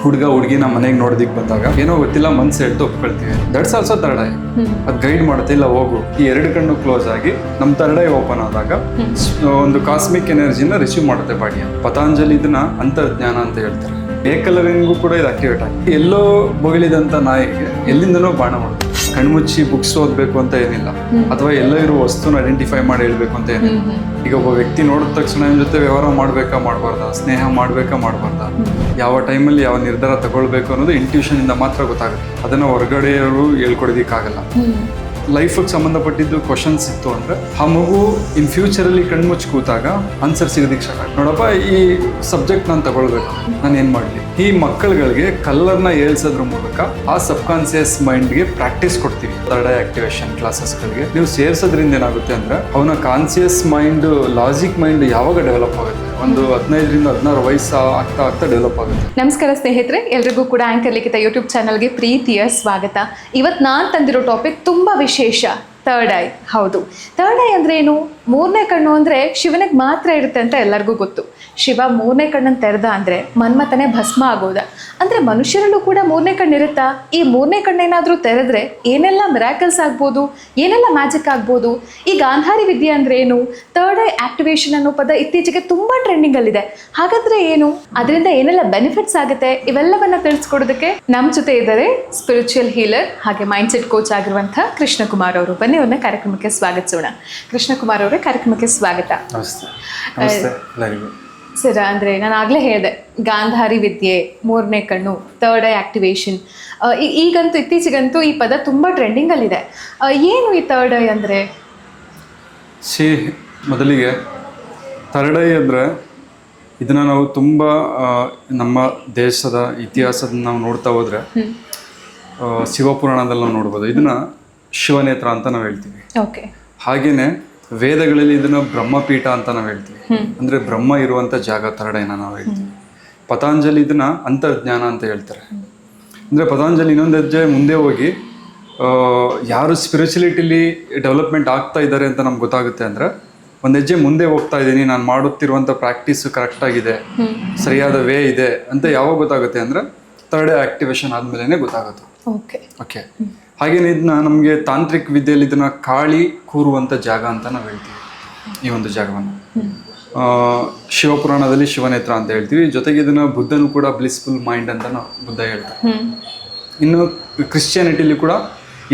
ಹುಡುಗ ಹುಡುಗಿನ ಮನೆಗೆ ನೋಡೋದಿಕ್ ಬಂದಾಗ ಏನೋ ಗೊತ್ತಿಲ್ಲ ಮನ್ಸು ಹೇಳ್ತು ಒಪ್ಕೊಳ್ತೀವಿ. That's also third eye. ಅದು ಗೈಡ್ ಮಾಡುತ್ತೆ, ಇಲ್ಲ ಹೋಗು. ಈ ಎರಡು ಕಣ್ಣು ಕ್ಲೋಸ್ ಆಗಿ ನಮ್ಮ ಥರ್ಡ್ ಐ ಓಪನ್ ಆದಾಗ ಒಂದು ಕಾಸ್ಮಿಕ್ ಎನರ್ಜಿನ ರಿಸೀವ್ ಮಾಡುತ್ತೆ ಬಾಡಿ. ಪತಾಂಜಲಿ ಇದನ್ನ ಅಂತರ್ಜ್ಞಾನ ಅಂತ ಹೇಳ್ತಾರೆ. ಏಕಲವ್ಯನಿಗೂ ಕೂಡ ಇದು ಆಕ್ಟಿವೇಟ್ ಆಗಿ ಎಲ್ಲೋ ಬೊಗಳಿದಂತ ನಾಯಿಗೆ ಎಲ್ಲಿಂದನೋ ಬಾಣ ಮಾಡುತ್ತೆ. ಕಣ್ಮುಚ್ಚಿ ಬುಕ್ಸ್ ಓದ್ಬೇಕು ಅಂತ ಏನಿಲ್ಲ, ಅಥವಾ ಎಲ್ಲೋ ಇರೋ ವಸ್ತುನ ಐಡೆಂಟಿಫೈ ಮಾಡಿ ಹೇಳ್ಬೇಕು ಅಂತ ಏನಿಲ್ಲ. ಈಗ ಒಬ್ಬ ವ್ಯಕ್ತಿ ನೋಡಿದ ತಕ್ಷಣ ನಿಮ್ಮ ಜೊತೆ ವ್ಯವಹಾರ ಮಾಡ್ಬೇಕಾ ಮಾಡಬಾರ್ದ, ಸ್ನೇಹ ಮಾಡ್ಬೇಕಾ ಮಾಡಬಾರ್ದ, ಯಾವ ಟೈಮಲ್ಲಿ ಯಾವ ನಿರ್ಧಾರ ತಗೊಳ್ಬೇಕು ಅನ್ನೋದು ಇಂಟ್ಯೂಷನ್ ಇಂದ ಮಾತ್ರ ಗೊತ್ತಾಗುತ್ತೆ. ಅದನ್ನ ಹೊರಗಡೆಯವರು ಹೇಳ್ಕೊಡೋದಿಕ್ಕಾಗಲ್ಲ. ಲೈಫಿಗೆ ಸಂಬಂಧಪಟ್ಟಿದ್ದು ಕ್ವಶನ್ಸ್ ಇತ್ತು ಅಂದ್ರೆ ಆ ಮಗು ಇನ್ ಫ್ಯೂಚರಲ್ಲಿ ಕಣ್ಮುಚ್ಚಿ ಕೂತಾಗ ಆನ್ಸರ್ ಸಿಗೋದಿಕ್ಕೆ ಸ್ಟಾರ್ಟ್. ನೋಡಪ್ಪ, ಈ ಸಬ್ಜೆಕ್ಟ್ ನಾನು ತಗೊಳ್ಬೇಕು, ನಾನು ಏನು ಮಾಡಲಿ? ಈ ಮಕ್ಕಳುಗಳಿಗೆ ಕಲರ್ನ ಏಳ್ಸೋದ್ರ ಮೂಲಕ ಆ ಸಬ್ ಕಾನ್ಸಿಯಸ್ ಮೈಂಡ್ಗೆ ಪ್ರಾಕ್ಟೀಸ್ ಕೊಡ್ತೀವಿ. ಥರ್ಡ್ ಐ ಆಕ್ಟಿವೇಶನ್ ಕ್ಲಾಸಸ್ಗಳಿಗೆ ನೀವು ಸೇರಿಸೋದ್ರಿಂದ ಏನಾಗುತ್ತೆ ಅಂದ್ರೆ ಅವನ ಕಾನ್ಸಿಯಸ್ ಮೈಂಡ್, ಲಾಜಿಕ್ ಮೈಂಡ್ ಯಾವಾಗ ಡೆವಲಪ್ ಆಗುತ್ತೆ, ಒಂದು 15ರಿಂದ 16 ವಯಸ್ಸು ಆಗ್ತಾ ಡೆವಲಪ್ ಆಗುತ್ತೆ. ನಮಸ್ಕಾರ ಸ್ನೇಹಿತರೆ, ಎಲ್ರಿಗೂ ಕೂಡ ಆಂಕರ್ ಲಿಖಿತ ಯೂಟ್ಯೂಬ್ ಚಾನಲ್ಗೆ ಪ್ರೀತಿಯ ಸ್ವಾಗತ. ಇವತ್ತು ನಾನು ತಂದಿರೋ ಟಾಪಿಕ್ ತುಂಬ ವಿಶೇಷ. Third I. ಹೌದು, ಥರ್ಡ್ ಐ ಅಂದರೆ ಏನು? ಮೂರನೇ ಕಣ್ಣು ಅಂದರೆ ಶಿವನಿಗೆ ಮಾತ್ರ ಇರುತ್ತೆ ಅಂತ ಎಲ್ಲರಿಗೂ ಗೊತ್ತು. ಶಿವ ಮೂರನೇ ಕಣ್ಣನ್ನು ತೆರೆದ ಅಂದರೆ ಮನ್ಮಥನೇ ಭಸ್ಮ ಆಗೋದ. ಅಂದರೆ ಮನುಷ್ಯರಲ್ಲೂ ಕೂಡ ಮೂರನೇ ಕಣ್ಣು ಇರುತ್ತಾ? ಈ ಮೂರನೇ ಕಣ್ಣೇನಾದರೂ ತೆರೆದ್ರೆ ಏನೆಲ್ಲ ಮಿರಾಕಲ್ಸ್ ಆಗ್ಬೋದು, ಏನೆಲ್ಲ ಮ್ಯಾಜಿಕ್ ಆಗ್ಬೋದು? ಈ ಗಾಂಧಾರಿ ವಿದ್ಯೆ ಅಂದರೆ ಏನು? ಥರ್ಡ್ ಐ ಆಕ್ಟಿವೇಶನ್ ಅನ್ನೋ ಪದ ಇತ್ತೀಚೆಗೆ ತುಂಬ ಟ್ರೆಂಡಿಂಗಲ್ಲಿದೆ. ಹಾಗಾದರೆ ಏನು, ಅದರಿಂದ ಏನೆಲ್ಲ ಬೆನಿಫಿಟ್ಸ್ ಆಗುತ್ತೆ, ಇವೆಲ್ಲವನ್ನ ತಿಳಿಸ್ಕೊಡೋದಕ್ಕೆ ನಮ್ಮ ಜೊತೆ ಇದ್ದಾರೆ ಸ್ಪಿರಿಚುವಲ್ ಹೀಲರ್ ಹಾಗೆ ಮೈಂಡ್ಸೆಟ್ ಕೋಚ್ ಆಗಿರುವಂಥ ಕೃಷ್ಣಕುಮಾರ್ ಅವರು. ಬನ್ನಿ ಅವ್ರನ್ನ ಕಾರ್ಯಕ್ರಮಕ್ಕೆ ಸ್ವಾಗತಿಸೋಣ. ಕೃಷ್ಣಕುಮಾರ್ ಅವರೇ, ಕಾರ್ಯಕ್ರಮಕ್ಕೆ ಸ್ವಾಗತ. ಸರ್, ಅಂದರೆ ನಾನು ಆಗಲೇ ಹೇಳಿದೆ, ಗಾಂಧಾರಿ ವಿದ್ಯೆ, ಮೂರನೇ ಕಣ್ಣು, ಥರ್ಡ್ ಐ ಆಕ್ಟಿವೇಶನ್, ಈಗಂತೂ ಇತ್ತೀಚೆಗಂತೂ ಈ ಪದ ತುಂಬ ಟ್ರೆಂಡಿಂಗಲ್ಲಿದೆ. ಏನು ಈ ಥರ್ಡ್ ಐ ಅಂದರೆ? ಮೊದಲಿಗೆ ಥರ್ಡ್ ಐ ಅಂದರೆ ಇದನ್ನು ನಾವು ತುಂಬ ನಮ್ಮ ದೇಶದ ಇತಿಹಾಸದ ನಾವು ನೋಡ್ತಾ ಹೋದರೆ ಶಿವಪುರಾಣದಲ್ಲಿ ನಾವು ನೋಡ್ಬೋದು. ಇದನ್ನು ಶಿವನೇತ್ರ ಅಂತ ನಾವು ಹೇಳ್ತೀವಿ. ಓಕೆ. ಹಾಗೆಯೇ ವೇದಗಳಲ್ಲಿ ಇದನ್ನು ಬ್ರಹ್ಮಪೀಠ ಅಂತ ನಾವು ಹೇಳ್ತೀವಿ. ಅಂದರೆ ಬ್ರಹ್ಮ ಇರುವಂಥ ಜಾಗ ಥರ್ಡ್ ಐನ ನಾವು ಹೇಳ್ತೀವಿ. ಪತಾಂಜಲಿ ಇದನ್ನ ಅಂತರ್ಜ್ಞಾನ ಅಂತ ಹೇಳ್ತಾರೆ. ಅಂದರೆ ಪತಾಂಜಲಿ ಇನ್ನೊಂದು ಹೆಜ್ಜೆ ಮುಂದೆ ಹೋಗಿ ಯಾರು ಸ್ಪಿರಿಚುಲಿಟಿಲಿ ಡೆವಲಪ್ಮೆಂಟ್ ಆಗ್ತಾ ಇದ್ದಾರೆ ಅಂತ ನಮ್ಗೆ ಗೊತ್ತಾಗುತ್ತೆ. ಅಂದರೆ ಒಂದು ಹೆಜ್ಜೆ ಮುಂದೆ ಹೋಗ್ತಾ ಇದ್ದೀನಿ, ನಾನು ಮಾಡುತ್ತಿರುವಂಥ ಪ್ರಾಕ್ಟೀಸು ಕರೆಕ್ಟಾಗಿದೆ, ಸರಿಯಾದ ವೇ ಇದೆ ಅಂತ ಯಾವಾಗ ಗೊತ್ತಾಗುತ್ತೆ ಅಂದರೆ ಥರ್ಡ್ ಐ ಆಕ್ಟಿವೇಶನ್ ಆದಮೇಲೆ ಗೊತ್ತಾಗುತ್ತೆ. ಓಕೆ. ಹಾಗೇನೆ ಇದನ್ನ ನಮಗೆ ತಾಂತ್ರಿಕ ವಿದ್ಯೆಯಲ್ಲಿ ಇದನ್ನ ಕಾಳಿ ಕೂರುವಂಥ ಜಾಗ ಅಂತ ನಾವು ಹೇಳ್ತೀವಿ. ಈ ಒಂದು ಜಾಗವನ್ನು ಶಿವಪುರಾಣದಲ್ಲಿ ಶಿವನೇತ್ರ ಅಂತ ಹೇಳ್ತೀವಿ. ಜೊತೆಗೆ ಇದನ್ನ ಬುದ್ಧನು ಕೂಡ ಬ್ಲಿಸ್ಫುಲ್ ಮೈಂಡ್ ಅಂತ ನಾವು ಬುದ್ಧ ಹೇಳ್ತಾರೆ. ಇನ್ನು ಕ್ರಿಶ್ಚಿಯಾನಿಟಿಲಿ ಕೂಡ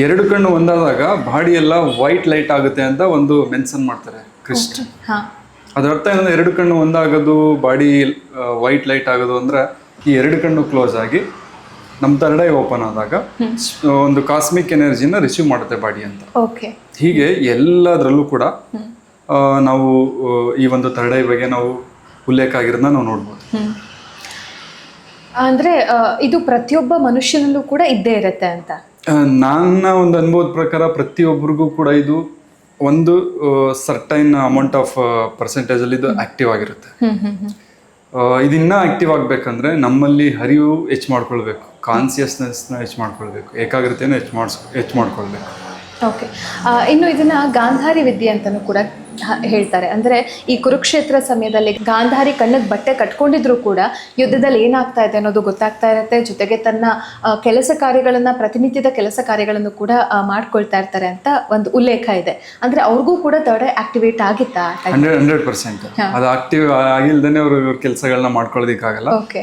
ಎರಡು ಕಣ್ಣು ಒಂದಾದಾಗ ಬಾಡಿ ಎಲ್ಲ ವೈಟ್ ಲೈಟ್ ಆಗುತ್ತೆ ಅಂತ ಒಂದು ಮೆನ್ಷನ್ ಮಾಡ್ತಾರೆ ಕ್ರಿಸ್ಟ್. ಅದರ ಅರ್ಥ ಏನಂದ್ರೆ ಎರಡು ಕಣ್ಣು ಒಂದಾಗೋದು, ಬಾಡಿ ವೈಟ್ ಲೈಟ್ ಆಗೋದು ಅಂದ್ರೆ ಈ ಎರಡು ಕಣ್ಣು ಕ್ಲೋಸ್ ಆಗಿ ನಮ್ಮ ಥರ್ಡ್ ಐ ಓಪನ್ ಆದಾಗ ಒಂದು ಕಾಸ್ಮಿಕ್ ಎನರ್ಜಿನ ರಿಸೀವ್ ಮಾಡುತ್ತೆ ಬಾಡಿ ಅಂತ. ಹೀಗೆ ಎಲ್ಲದರಲ್ಲೂ ಕೂಡ ನಾವು ಈ ಒಂದು ಥರ್ಡ್ ಐ ಬಗ್ಗೆ ನಾವು ಉಲ್ಲೇಖ ಆಗಿರೋದನ್ನ ನಾವು ನೋಡ್ಬೋದು. ಅಂದ್ರೆ ಇದು ಪ್ರತಿಯೊಬ್ಬ ಮನುಷ್ಯನಲ್ಲೂ ಕೂಡ ಇದ್ದೇ ಇರುತ್ತೆ ಅಂತ ನನ್ನ ಒಂದು ಅನುಭವದ ಪ್ರಕಾರ ಪ್ರತಿಯೊಬ್ಬರಿಗೂ ಕೂಡ ಇದು ಒಂದು ಸರ್ಟೈನ್ ಅಮೌಂಟ್ ಆಫ್ ಪರ್ಸೆಂಟೇಜಲ್ಲಿ ಇದು ಆಕ್ಟಿವ್ ಆಗಿರುತ್ತೆ. ಇದನ್ನ ಆಕ್ಟಿವ್ ಆಗಬೇಕಂದ್ರೆ ನಮ್ಮಲ್ಲಿ ಹರಿವು ಹೆಚ್ಚು ಮಾಡ್ಕೊಳ್ಬೇಕು, ಕಾನ್ಸಿಯಸ್ನೆಸ್ನ ಹೆಚ್ಚು ಮಾಡ್ಕೊಳ್ಬೇಕು, ಏಕಾಗ್ರತೆಯನ್ನು ಹೆಚ್ಚು ಮಾಡ್ಕೊಳ್ಬೇಕು. ಓಕೆ. ಇನ್ನು ಇದನ್ನ ಗಾಂಧಾರಿ ವಿದ್ಯೆ ಅಂತಲೂ ಕೂಡ ಹೇಳ್ತಾರೆ. ಅಂದರೆ ಈ ಕುರುಕ್ಷೇತ್ರ ಸಮಯದಲ್ಲಿ ಗಾಂಧಾರಿ ಕಣ್ಣಿಗೆ ಬಟ್ಟೆ ಕಟ್ಕೊಂಡಿದ್ರು ಕೂಡ ಯುದ್ಧದಲ್ಲಿ ಏನಾಗ್ತಾ ಇದೆ ಅನ್ನೋದು ಗೊತ್ತಾಗ್ತಾ ಇರುತ್ತೆ. ಜೊತೆಗೆ ತನ್ನ ಕೆಲಸ ಕಾರ್ಯಗಳನ್ನು, ಪ್ರತಿನಿತ್ಯದ ಕೆಲಸ ಕಾರ್ಯಗಳನ್ನು ಕೂಡ ಮಾಡ್ಕೊಳ್ತಾ ಇರ್ತಾರೆ ಅಂತ ಒಂದು ಉಲ್ಲೇಖ ಇದೆ. ಅಂದರೆ ಅವ್ರಿಗೂ ಕೂಡ ಥರ್ಡ್ ಐ ಆಕ್ಟಿವೇಟ್ ಆಗಿತ್ತಾ? 100%. ಅದು ಆಕ್ಟಿವ್ ಆಗಿಲ್ದೇ ಅವರು ಇವ್ರ ಕೆಲಸಗಳನ್ನ ಮಾಡ್ಕೊಳ್ಳೋದಕ್ಕಾಗಲ್ಲ. ಓಕೆ.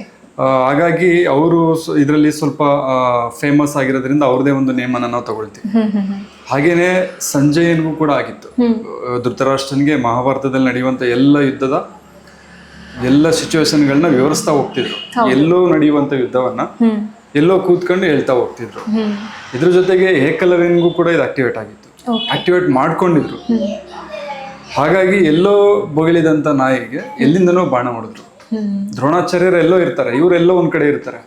ಹಾಗಾಗಿ ಅವರು ಇದರಲ್ಲಿ ಸ್ವಲ್ಪ ಫೇಮಸ್ ಆಗಿರೋದ್ರಿಂದ ಅವ್ರದೇ ಒಂದು ನೇಮನ್ನು ನಾವು ತಗೊಳ್ತೀವಿ. ಹಾಗೇನೆ ಸಂಜಯನಿಗೂ ಕೂಡ ಆಗಿತ್ತು. ಧೃತರಾಷ್ಟ್ರನಿಗೆ ಮಹಾಭಾರತದಲ್ಲಿ ನಡೆಯುವಂಥ ಎಲ್ಲ ಯುದ್ಧದ ಎಲ್ಲ ಸಿಚುವೇಶನ್ಗಳನ್ನ ವಿವರಿಸ್ತಾ ಹೋಗ್ತಿದ್ರು. ಎಲ್ಲೋ ನಡೆಯುವಂಥ ಯುದ್ಧವನ್ನ ಎಲ್ಲೋ ಕೂತ್ಕೊಂಡು ಹೇಳ್ತಾ ಹೋಗ್ತಿದ್ರು. ಇದ್ರ ಜೊತೆಗೆ ಏಕಲವ್ಯನಿಗೂ ಕೂಡ ಇದು ಆಕ್ಟಿವೇಟ್ ಆಗಿತ್ತು, ಆಕ್ಟಿವೇಟ್ ಮಾಡ್ಕೊಂಡಿದ್ರು. ಹಾಗಾಗಿ ಎಲ್ಲೋ ಬೊಗಳಿದಂಥ ನಾಯಿಗೆ ಎಲ್ಲಿಂದನೋ ಬಾಣ ಹೊಡೆದ್ರು. ದ್ರೋಣಾಚಾರ್ಯರು ಎಲ್ಲೋ ಇರ್ತಾರೆ, ಇವರೆಲ್ಲೋ ಒಂದ್ ಕಡೆ ಇರ್ತಾರೆ.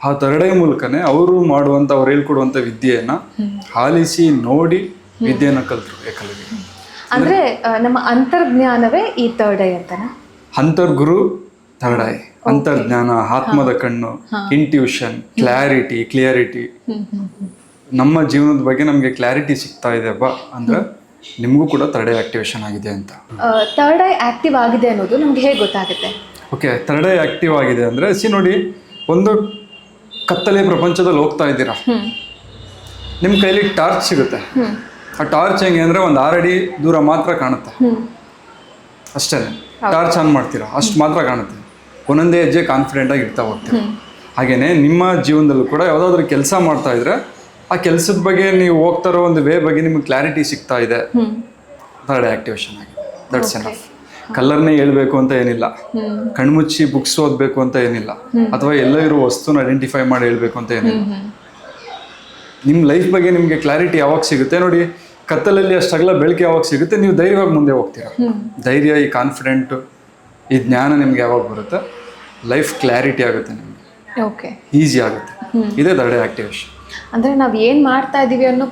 ಆ ಥರ್ಡ್ ಐ ಮೂಲಕನೇ ಅವರು ಮಾಡುವಂತ, ಅವ್ರು ಹೇಳ್ಕೊಡುವಂತ ವಿದ್ಯೆಯನ್ನ ಆಲಿಸಿ ನೋಡಿ ವಿದ್ಯೆಯನ್ನ ಕಲ್ತರು ಏಕಲವ್ಯ. ಅಂದ್ರೆ ನಮ್ಮ ಅಂತರ್ಜ್ಞಾನವೇ ಈ ಥರ್ಡ್ ಐ ಅಂತಾನ? ಅಂತರ್ಗುರು ಥರ್ಡ್ ಐ, ಅಂತರ್ಜ್ಞಾನ, ಆತ್ಮದ ಕಣ್ಣು, ಇಂಟ್ಯೂಷನ್, ಕ್ಲಿಯರಿಟಿ. ನಮ್ಮ ಜೀವನದ ಬಗ್ಗೆ ನಮ್ಗೆ ಕ್ಲಾರಿಟಿ ಸಿಗ್ತಾ ಇದೆ ಅಬ್ಬಾ ಅಂದ್ರೆ ನಿಮಗೂ ಕೂಡ ಥರ್ಡ್ ಐ ಆಕ್ಟಿವೇಶನ್ ಆಗಿದೆ ಅಂತ. ಥರ್ಡ್ ಐ ಆಕ್ಟಿವ್ ಆಗಿದೆ ಅನ್ನೋದು ನಮ್ಗೆ ಹೇಗೆ ಗೊತ್ತಾಗುತ್ತೆ? ಓಕೆ, ಥರ್ಡ್ ಐ ಆಕ್ಟಿವ್ ಆಗಿದೆ ಅಂದರೆ ನೋಡಿ, ಒಂದು ಕತ್ತಲೆ ಪ್ರಪಂಚದಲ್ಲಿ ಹೋಗ್ತಾ ಇದ್ದೀರಾ, ನಿಮ್ಮ ಕೈಲಿ ಟಾರ್ಚ್ ಸಿಗುತ್ತೆ. ಆ ಟಾರ್ಚ್ ಹೆಂಗೆ ಅಂದರೆ ಒಂದು 6 ಅಡಿ ದೂರ ಮಾತ್ರ ಕಾಣುತ್ತೆ ಅಷ್ಟೇ. ಟಾರ್ಚ್ ಆನ್ ಮಾಡ್ತೀರಾ ಅಷ್ಟು ಮಾತ್ರ ಕಾಣುತ್ತೆ. ಒಂದೊಂದೇ ಹೆಜ್ಜೆ ಕಾನ್ಫಿಡೆಂಟಾಗಿ ಇರ್ತಾ ಹೋಗ್ತೀರಾ. ಹಾಗೆಯೇ ನಿಮ್ಮ ಜೀವನದಲ್ಲೂ ಕೂಡ ಯಾವುದಾದ್ರೂ ಕೆಲಸ ಮಾಡ್ತಾ ಇದ್ರೆ ಆ ಕೆಲಸದ ಬಗ್ಗೆ ನೀವು ಹೋಗ್ತಾ ಇರೋ ಒಂದು ವೇ ಬಗ್ಗೆ ನಿಮ್ಗೆ ಕ್ಲಾರಿಟಿ ಸಿಗ್ತಾ ಇದೆ, ಥರ್ಡ್ ಆಕ್ಟಿವೇಶನ್ ಆಗಿದೆ. That's enough. ಕಲರ್ನೇ ಹೇಳ್ಬೇಕು ಅಂತ ಏನಿಲ್ಲ, ಕಣ್ಮುಚ್ಚಿ ಬುಕ್ಸ್ ಓದಬೇಕು ಅಂತ ಏನಿಲ್ಲ, ಅಥವಾ ಎಲ್ಲ ಇರೋ ವಸ್ತುನ ಐಡೆಂಟಿಫೈ ಮಾಡಿ ಹೇಳ್ಬೇಕು ಅಂತ ಏನಿಲ್ಲ. ನಿಮ್ಮ ಲೈಫ್ ಬಗ್ಗೆ ನಿಮಗೆ ಕ್ಲಾರಿಟಿ ಯಾವಾಗ ಸಿಗುತ್ತೆ ನೋಡಿ, ಕತ್ತಲಲ್ಲಿ ಅಷ್ಟಾಗಲ್ಲ ಬೆಳಕು ಯಾವಾಗ ಸಿಗುತ್ತೆ, ನೀವು ಧೈರ್ಯವಾಗಿ ಮುಂದೆ ಹೋಗ್ತೀರಾ. ಧೈರ್ಯ, ಈ ಕಾನ್ಫಿಡೆಂಟು, ಈ ಜ್ಞಾನ ನಿಮ್ಗೆ ಯಾವಾಗ ಬರುತ್ತೆ, ಲೈಫ್ ಕ್ಲಾರಿಟಿ ಆಗುತ್ತೆ ನಿಮಗೆ, ಓಕೆ, ಈಸಿ ಆಗುತ್ತೆ. ಇದೇ ಥರ್ಡ್ ಆಕ್ಟಿವೇಶನ್. ಅಂದ್ರೆ ನಾವು ಏನ್ ಮಾಡ್ತಾ ಇದೀವಿ ಅನ್ನೋ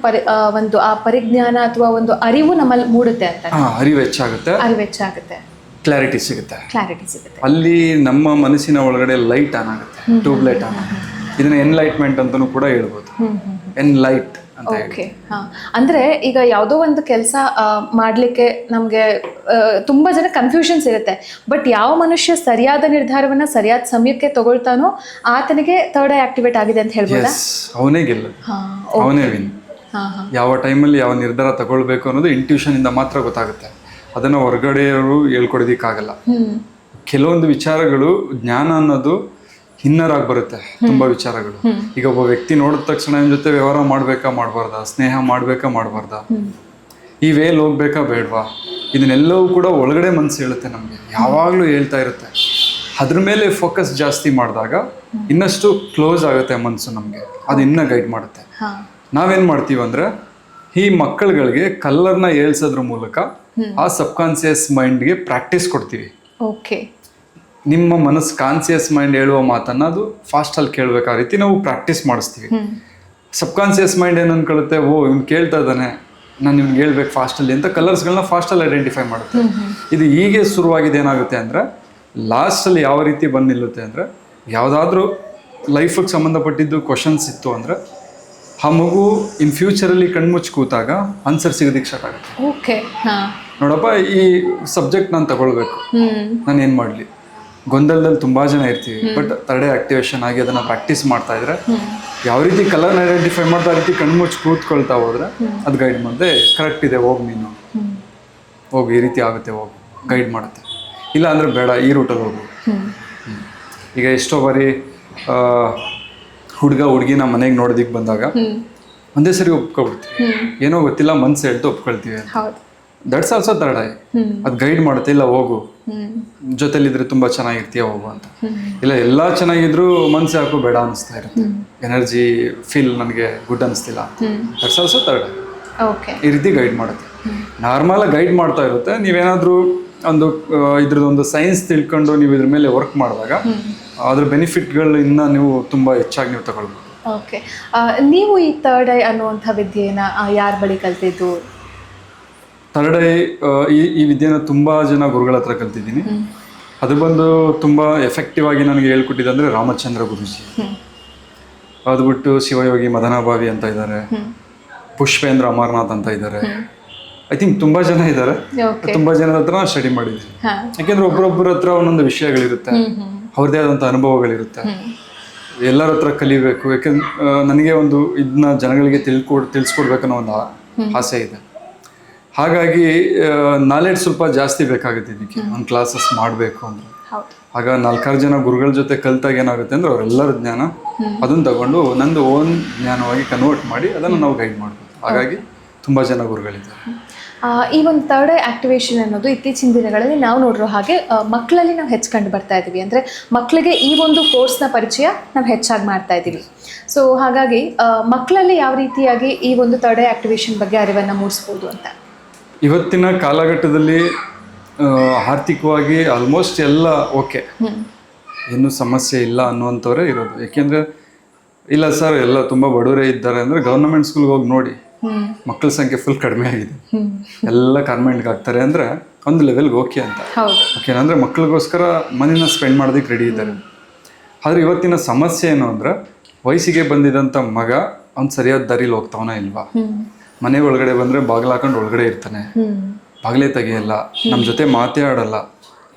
ಒಂದು ಆ ಪರಿಜ್ಞಾನ ಅಥವಾ ಒಂದು ಅರಿವು ನಮ್ಮಲ್ಲಿ ಮೂಡುತ್ತೆ ಅಂತ. ಅರಿವು ಹೆಚ್ಚಾಗುತ್ತೆ, ಕ್ಲಾರಿಟಿ ಸಿಗುತ್ತೆ. ಅಲ್ಲಿ ನಮ್ಮ ಮನಸ್ಸಿನ ಒಳಗಡೆ ಲೈಟ್ ಆನ್ ಆಗುತ್ತೆ, ಟ್ಯೂಬ್ ಲೈಟ್ ಆನ್ ಆಗುತ್ತೆ. ಇದನ್ನ ಎನ್ಲೈಟ್ಮೆಂಟ್ ಅಂತಲೂ ಕೂಡ ಹೇಳ್ಬೋದು. ಎನ್ಲೈಟ್ ಅಂತ ಓಕೆ. ಅಂದ್ರೆ ಈಗ ಯಾವುದೋ ಒಂದು ಕೆಲಸ ಮಾಡ್ಲಿಕ್ಕೆ ನಮ್ಗೆ ತುಂಬಾ ಜನ ಕನ್ಫ್ಯೂಷನ್ಸ್ ಇರುತ್ತೆ. ಬಟ್ ಯಾವ ಮನುಷ್ಯ ಸರಿಯಾದ ನಿರ್ಧಾರವನ್ನ ಸರಿಯಾದ ಸಮಯಕ್ಕೆ ತಗೊಳ್ತಾನೋ ಆತನಿಗೆ ಥರ್ಡ್ ಐ ಆಕ್ಟಿವೇಟ್ ಆಗಿದೆ ಅಂತ ಹೇಳ್ಬೋದಾ? ಅವನೇ ಗೆಲ್ಲೋದು, ಅವನೇ ವಿನ್. ಯಾವ ಟೈಮಲ್ಲಿ ಯಾವ ನಿರ್ಧಾರ ತಗೊಳ್ಬೇಕು ಅನ್ನೋದು ಇಂಟ್ಯೂಷನ್ ಇಂದ ಮಾತ್ರ ಗೊತ್ತಾಗುತ್ತೆ. ಅದನ್ನ ಹೊರಗಡೆಯವರು ಹೇಳ್ಕೊಡೋದಿಕ್ಕಾಗಲ್ಲ. ಕೆಲವೊಂದು ವಿಚಾರಗಳು, ಜ್ಞಾನ ಅನ್ನೋದು ಹಿನ್ನರಾಗಿ ಬರುತ್ತೆ. ತುಂಬಾ ವಿಚಾರಗಳು, ಈಗ ಒಬ್ಬ ವ್ಯಕ್ತಿ ನೋಡಿದ ತಕ್ಷಣ ನಿಮ್ಮ ಜೊತೆ ವ್ಯವಹಾರ ಮಾಡ್ಬೇಕಾ ಮಾಡಬಾರ್ದಾ, ಸ್ನೇಹ ಮಾಡ್ಬೇಕಾ ಮಾಡಬಾರ್ದಾ, ಈ ವೇಲ್ ಹೋಗ್ಬೇಕಾ ಬೇಡವಾ, ಇದನ್ನೆಲ್ಲವೂ ಕೂಡ ಒಳಗಡೆ ಮನಸ್ಸು ಹೇಳುತ್ತೆ ನಮಗೆ, ಯಾವಾಗಲೂ ಹೇಳ್ತಾ ಇರುತ್ತೆ. ಅದ್ರ ಮೇಲೆ ಫೋಕಸ್ ಜಾಸ್ತಿ ಮಾಡಿದಾಗ ಇನ್ನಷ್ಟು ಕ್ಲೋಸ್ ಆಗುತ್ತೆ ಮನಸ್ಸು ನಮಗೆ, ಅದು ಇನ್ನೂ ಗೈಡ್ ಮಾಡುತ್ತೆ. ನಾವೇನು ಮಾಡ್ತೀವಿ ಅಂದರೆ, ಈ ಮಕ್ಕಳುಗಳಿಗೆ ಕಲರ್ನ ಹೇಳ್ಸೋದ್ರ ಮೂಲಕ ಆ ಸಬ್ಕಾನ್ಸಿಯಸ್ ಮೈಂಡ್ಗೆ ಪ್ರಾಕ್ಟೀಸ್ ಕೊಡ್ತೀವಿ. ಓಕೆ, ನಿಮ್ಮ ಮನಸ್ಸು ಕಾನ್ಸಿಯಸ್ ಮೈಂಡ್ ಹೇಳುವ ಮಾತನ್ನು ಅದು ಫಾಸ್ಟಲ್ಲಿ ಕೇಳಬೇಕು, ಆ ರೀತಿ ನಾವು ಪ್ರಾಕ್ಟೀಸ್ ಮಾಡಿಸ್ತೀವಿ. ಸಬ್ಕಾನ್ಸಿಯಸ್ ಮೈಂಡ್ ಏನು ಅನ್ಕೊಳ್ಳುತ್ತೆ, ಓ ಇವ್ನು ಕೇಳ್ತಾ ಇದ್ದಾನೆ, ನಾನು ಇವ್ನಿಗೆ ಹೇಳ್ಬೇಕು ಫಾಸ್ಟಲ್ಲಿ ಅಂತ ಕಲರ್ಸ್ಗಳನ್ನ ಫಾಸ್ಟಲ್ಲಿ ಐಡೆಂಟಿಫೈ ಮಾಡುತ್ತೆ. ಇದು ಹೀಗೆ ಶುರುವಾಗಿದೆ. ಏನಾಗುತ್ತೆ ಅಂದರೆ ಲಾಸ್ಟಲ್ಲಿ ಯಾವ ರೀತಿ ಬಂದು ನಿಲ್ಲುತ್ತೆ ಅಂದರೆ, ಯಾವುದಾದ್ರೂ ಲೈಫಿಗೆ ಸಂಬಂಧಪಟ್ಟಿದ್ದು ಕ್ವಶನ್ಸ್ ಇತ್ತು ಅಂದರೆ ಆ ಮಗು ಇನ್ ಫ್ಯೂಚರಲ್ಲಿ ಕಣ್ಮುಚ್ಚಿ ಕೂತಾಗ ಆನ್ಸರ್ ಸಿಗೋದಕ್ಕೆ ಸ್ಟಾರ್ಟ್ ಆಗುತ್ತೆ. ಓಕೆ, ನೋಡಪ್ಪ ಈ ಸಬ್ಜೆಕ್ಟ್ ನಾನು ತಗೊಳ್ಬೇಕು, ನಾನು ಏನು ಮಾಡಲಿ, ಗೊಂದಲದಲ್ಲಿ ತುಂಬ ಜನ ಇರ್ತೀವಿ. ಬಟ್ ಥರ್ಡ್ ಆಕ್ಟಿವೇಶನ್ ಆಗಿ ಅದನ್ನು ಪ್ರಾಕ್ಟೀಸ್ ಮಾಡ್ತಾ ಇದ್ರೆ, ಯಾವ ರೀತಿ ಕಲರ್ನ ಐಡೆಂಟಿಫೈ ಮಾಡ್ತಾ ಆ ರೀತಿ ಕಣ್ಮುಚ್ಚಿ ಕೂತ್ಕೊಳ್ತಾ ಹೋದ್ರೆ ಅದು ಗೈಡ್ ಮಾಡಿದೆ, ಕರೆಕ್ಟ್ ಇದೆ ಹೋಗಿ, ನೀನು ಹೋಗು, ಈ ರೀತಿ ಆಗುತ್ತೆ ಹೋಗು, ಗೈಡ್ ಮಾಡುತ್ತೆ. ಇಲ್ಲ ಅಂದರೆ ಬೇಡ, ಈ ರೂಟಲ್ಲಿ ಹೋಗು. ಈಗ ಎಷ್ಟೋ ಬಾರಿ ಹುಡುಗ ಹುಡುಗಿನ ಮನೆಗೆ ನೋಡೋದಿಕ್ಕೆ ಬಂದಾಗ ಒಂದೇ ಸರಿ ಒಪ್ಕೊಬಿಡ್ತೀವಿ, ಏನೋ ಗೊತ್ತಿಲ್ಲ ಮನ್ಸು ಹೇಳ್ತು ಒಪ್ಕೊಳ್ತೀವಿ. That's also third eye. ಅದು ಗೈಡ್ ಮಾಡುತ್ತೆ, ಇಲ್ಲ ಹೋಗು, ಜೊತೆಲಿದ್ರೆ ತುಂಬ ಚೆನ್ನಾಗಿರ್ತೀಯ ಹೋಗು ಅಂತ. ಇಲ್ಲ ಎಲ್ಲ ಚೆನ್ನಾಗಿದ್ರು ಮನ್ಸು ಯಾಕೋ ಬೇಡ ಅನಿಸ್ತಾ ಇರುತ್ತೆ, ಎನರ್ಜಿ ಫೀಲ್ ನನಗೆ ಗುಡ್ ಅನಿಸ್ತಿಲ್ಲ. That's also third eye. ಈ ರೀತಿ ಗೈಡ್ ಮಾಡುತ್ತೆ. ನಾರ್ಮಲಾಗಿ ಗೈಡ್ ಮಾಡ್ತಾ ಇರುತ್ತೆ. ನೀವೇನಾದರೂ ಒಂದು ಇದ್ರದ್ದೊಂದು ಸೈನ್ಸ್ ತಿಳ್ಕೊಂಡು ನೀವು ಇದ್ರ ಮೇಲೆ ವರ್ಕ್ ಮಾಡಿದಾಗ ಅದ್ರ ಬೆನಿಫಿಟ್ಗಳು ಇನ್ನೂ ನೀವು ತುಂಬ ಹೆಚ್ಚಾಗಿ ನೀವು ತಗೊಳ್ಬೋದು. ಓಕೆ, ನೀವು ಈ ಥರ್ಡ್ ಐ ಅನ್ನುವಂಥ ವಿದ್ಯೆನ ಯಾರ ಬಳಿ ಕಲ್ತಿದ್ದು? ಥರ್ಡ್ ಐ ಈ ವಿದ್ಯೆನ ತುಂಬ ಜನ ಗುರುಗಳ ಹತ್ರ ಕಲ್ತಿದ್ದೀನಿ. ಅದು ಬಂದು ತುಂಬ ಎಫೆಕ್ಟಿವ್ ಆಗಿ ನನಗೆ ಹೇಳ್ಕೊಟ್ಟಿದ್ದಂದರೆ ರಾಮಚಂದ್ರ ಗುರುಜಿ. ಅದು ಬಿಟ್ಟು ಶಿವಯೋಗಿ ಮದನಾಭಾವಿ ಅಂತ ಇದ್ದಾರೆ, ಪುಷ್ಪೇಂದ್ರ ಅಮರನಾಥ್ ಅಂತ ಇದ್ದಾರೆ. ಐ ಥಿಂಕ್ ತುಂಬ ಜನ ಇದ್ದಾರೆ. ತುಂಬ ಜನದ ಹತ್ರ ನಾನು ಸ್ಟಡಿ ಮಾಡಿದ್ದೀನಿ. ಯಾಕೆಂದರೆ ಒಬ್ಬರೊಬ್ಬರ ಹತ್ರ ಒಂದೊಂದು ವಿಷಯಗಳಿರುತ್ತೆ, ಅವ್ರದ್ದೇ ಆದಂಥ ಅನುಭವಗಳಿರುತ್ತೆ. ಎಲ್ಲರ ಹತ್ರ ಕಲಿಬೇಕು. ಯಾಕೆಂದ್ರೆ ನನಗೆ ಒಂದು ಇದನ್ನ ಜನಗಳಿಗೆ ತಿಳಿಸ್ಕೊಡ್ಬೇಕನ್ನೋ ಒಂದು ಆಸೆ ಇದೆ. ಹಾಗಾಗಿ ನಾಲೆಡ್ಜ್ ಸ್ವಲ್ಪ ಜಾಸ್ತಿ ಬೇಕಾಗುತ್ತೆ ಇದಕ್ಕೆ, ಒಂದು ಕ್ಲಾಸಸ್ ಮಾಡಬೇಕು ಅಂದರೆ. ಆಗ 4-6 ಜನ ಗುರುಗಳ ಜೊತೆ ಕಲಿತಾಗ ಏನಾಗುತ್ತೆ ಅಂದರೆ ಅವರೆಲ್ಲರ ಜ್ಞಾನ ಅದನ್ನು ತಗೊಂಡು ನಂದು ಓನ್ ಜ್ಞಾನವಾಗಿ ಕನ್ವರ್ಟ್ ಮಾಡಿ ಅದನ್ನು ನಾವು ಗೈಡ್ ಮಾಡ್ಬೋದು. ಹಾಗಾಗಿ ತುಂಬ ಜನ ಗುರುಗಳಿದ್ದಾರೆ. ಈ ಒಂದು ಥರ್ಡ್ ಐ ಆಕ್ಟಿವೇಶನ್ ಅನ್ನೋದು ಇತ್ತೀಚಿನ ದಿನಗಳಲ್ಲಿ ನಾವು ನೋಡಿರೋ ಹಾಗೆ ಮಕ್ಕಳಲ್ಲಿ ನಾವು ಹೆಚ್ಚು ಕಂಡು ಬರ್ತಾ ಇದ್ದೀವಿ. ಅಂದರೆ ಮಕ್ಕಳಿಗೆ ಈ ಒಂದು ಕೋರ್ಸ್ನ ಪರಿಚಯ ನಾವು ಹೆಚ್ಚಾಗಿ ಮಾಡ್ತಾ ಇದ್ದೀವಿ. ಸೊ ಹಾಗಾಗಿ ಮಕ್ಕಳಲ್ಲಿ ಯಾವ ರೀತಿಯಾಗಿ ಈ ಒಂದು ಥರ್ಡ್ ಐ ಆಕ್ಟಿವೇಶನ್ ಬಗ್ಗೆ ಅರಿವನ್ನು ಮೂಡಿಸ್ಬೋದು ಅಂತ? ಇವತ್ತಿನ ಕಾಲಘಟ್ಟದಲ್ಲಿ ಆರ್ಥಿಕವಾಗಿ ಆಲ್ಮೋಸ್ಟ್ ಎಲ್ಲ ಓಕೆ, ಏನೂ ಸಮಸ್ಯೆ ಇಲ್ಲ ಅನ್ನುವಂಥವರೇ ಇರೋದು. ಏಕೆಂದರೆ ಇಲ್ಲ ಸರ್ ಎಲ್ಲ ತುಂಬ ಬಡವರೇ ಇದ್ದಾರೆ ಅಂದರೆ ಗೌರ್ಮೆಂಟ್ ಸ್ಕೂಲ್ಗೆ ಹೋಗಿ ನೋಡಿ, ಮಕ್ಕಳ ಸಂಖ್ಯೆ ಫುಲ್ ಕಡಿಮೆ ಆಗಿದೆ. ಎಲ್ಲ ಕಾನ್ವೆಂಟ್ಗೆ ಆಗ್ತಾರೆ ಅಂದರೆ ಒಂದು ಲೆವೆಲ್ಗೆ ಓಕೆ ಅಂತ. ಓಕೆ ಅಂದರೆ ಮಕ್ಕಳಿಗೋಸ್ಕರ ಮನಿನ ಸ್ಪೆಂಡ್ ಮಾಡೋದಕ್ಕೆ ರೆಡಿ ಇದ್ದಾರೆ. ಆದರೆ ಇವತ್ತಿನ ಸಮಸ್ಯೆ ಏನು ಅಂದರೆ ವಯಸ್ಸಿಗೆ ಬಂದಿದ್ದಂಥ ಮಗ ಅವ್ನು ಸರಿಯಾದ ದಾರಿಲಿ ಹೋಗ್ತಾವನ ಇಲ್ವಾ, ಮನೆ ಒಳಗಡೆ ಬಂದರೆ ಬಾಗಿಲು ಹಾಕೊಂಡು ಒಳಗಡೆ ಇರ್ತಾನೆ, ಬಾಗಿಲೇ ತೆಗಿಯಲ್ಲ, ನಮ್ಮ ಜೊತೆ ಮಾತೇ ಆಡಲ್ಲ.